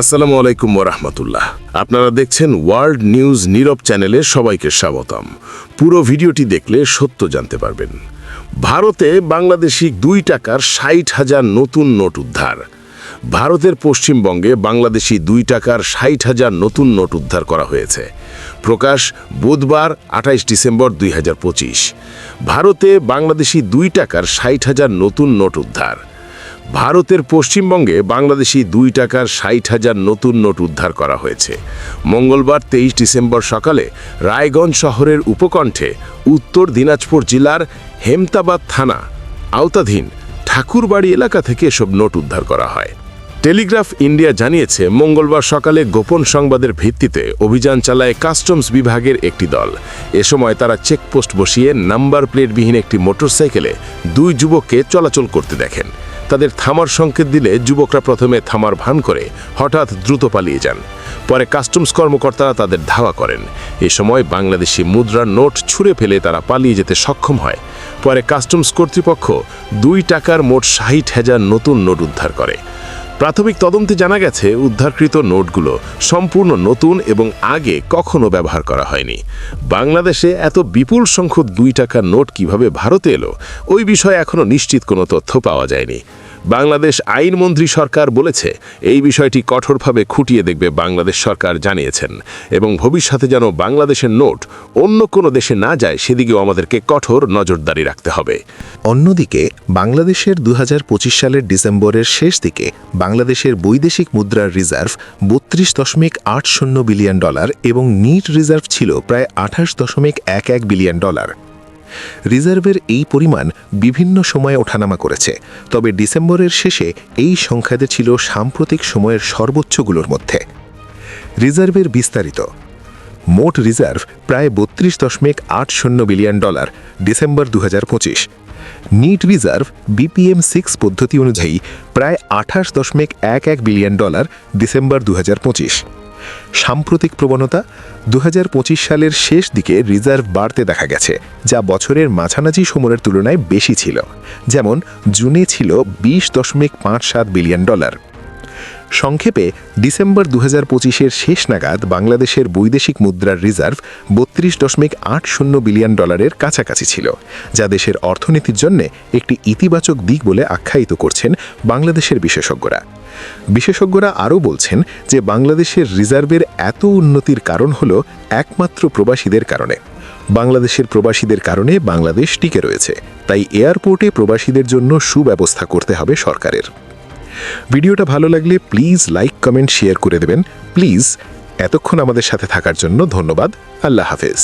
আসসালামু আলাইকুম ওয়া রাহমাতুল্লাহ। আপনারা দেখছেন ওয়ার্ল্ড নিউজ নীরব চ্যানেলে সবাইকে স্বাগতম। পুরো ভিডিওটি দেখলে সত্য জানতে পারবেন। ভারতে বাংলাদেশি 2 টাকার 60,000 নতুন নোট উদ্ধার। ভারতের পশ্চিমবঙ্গে বাংলাদেশি 2 টাকার 60,000 নতুন নোট উদ্ধার করা হয়েছে। প্রকাশ বুধবার 28 ডিসেম্বর 2025। ভারতে বাংলাদেশি 2 টাকার 60,000 নতুন নোট উদ্ধার। ভারতের পশ্চিমবঙ্গে বাংলাদেশি 2 টাকার 60,000 নতুন নোট উদ্ধার করা হয়েছে। মঙ্গলবার 23 ডিসেম্বর সকালে রায়গঞ্জ শহরের উপকণ্ঠে উত্তর দিনাজপুর জেলার হেমতাবাদ থানা আওতাধীন ঠাকুরবাড়ি এলাকা থেকে এসব নোট উদ্ধার করা হয়। টেলিগ্রাফ ইন্ডিয়া জানিয়েছে, মঙ্গলবার সকালে গোপন সংবাদের ভিত্তিতে অভিযান চালায় কাস্টমস বিভাগের একটি দল। এ সময় তারা চেকপোস্ট বসিয়ে নাম্বার প্লেটবিহীন একটি মোটরসাইকেলে 2 যুবককে চলাচল করতে দেখেন। তাদের থামার সংকেত দিলে যুবকরা প্রথমে থামার ভান করে হঠাৎ দ্রুত পালিয়ে যান। পরে কাস্টমস কর্মকর্তারা তাদের ধাওয়া করেন। এ সময় বাংলাদেশি মুদ্রার নোট ছুঁড়ে ফেলে তারা পালিয়ে যেতে সক্ষম হয়। পরে কাস্টমস কর্তৃপক্ষ 2 টাকার মোট 60,000 নতুন নোট উদ্ধার করে। প্রাথমিক তদন্তে জানা গেছে, উদ্ধারকৃত নোটগুলো সম্পূর্ণ নতুন এবং আগে কখনো ব্যবহার করা হয়নি। বাংলাদেশে এত বিপুল সংখ্যক 2 টাকার নোট কিভাবে ভারতে এলো, ওই বিষয়ে এখনও নিশ্চিত কোনো তথ্য পাওয়া যায়নি। বাংলাদেশ আইনমন্ত্রী সরকার বলেছে, এই বিষয়টি কঠোরভাবে খুঁটিয়ে দেখবে বাংলাদেশ সরকার জানিয়েছেন, এবং ভবিষ্যতে যেন বাংলাদেশের নোট অন্য কোনো দেশে না যায় সেদিকেও আমাদেরকে কঠোর নজরদারি রাখতে হবে। অন্যদিকে বাংলাদেশের 2025 সালের ডিসেম্বরের শেষ দিকে বাংলাদেশের বৈদেশিক মুদ্রার রিজার্ভ $32.80 বিলিয়ন এবং নিট রিজার্ভ ছিল প্রায় $28.11 বিলিয়ন। রিজার্ভের এই পরিমাণ বিভিন্ন সময়ে ওঠানামা করেছে, তবে ডিসেম্বরের শেষে এই সংখ্যাতে ছিল সাম্প্রতিক সময়ের সর্বোচ্চগুলোর মধ্যে। রিজার্ভের বিস্তারিত: মোট রিজার্ভ প্রায় $32.80 billion December 2025। NEET reserve BPM-6 পদ্ধতি অনুযায়ী প্রায় $28.11 বিলিয়ন ডিসেম্বর 2025। সাম্প্রতিক প্রবণতা: 2025 সালের শেষ দিকে রিজার্ভ বাড়তে দেখা গেছে, যা বছরের মাঝামাঝি সময়ের তুলনায় বেশি ছিল। যেমন জুনে ছিল $20.57 বিলিয়ন। সংক্ষেপে, ডিসেম্বর 2025-এর শেষ নাগাদ বাংলাদেশের বৈদেশিক মুদ্রার রিজার্ভ $32.80 বিলিয়ন কাছাকাছি ছিল, যা দেশের অর্থনীতির জন্য একটি ইতিবাচক দিক বলে আখ্যায়িত করছেন বাংলাদেশের বিশেষজ্ঞরা। বিশেষজ্ঞরা আরও বলছেন যে বাংলাদেশের রিজার্ভের এত উন্নতির কারণ হল একমাত্র প্রবাসীদের কারণে। বাংলাদেশের প্রবাসীদের কারণে বাংলাদেশ টিকে রয়েছে, তাই এয়ারপোর্টে প্রবাসীদের জন্য সুব্যবস্থা করতে হবে সরকারের। ভিডিওটা ভালো লাগলে প্লিজ লাইক, কমেন্ট, শেয়ার করে দেবেন প্লিজ। এতক্ষণ আমাদের সাথে থাকার জন্য ধন্যবাদ। আল্লাহ হাফেজ।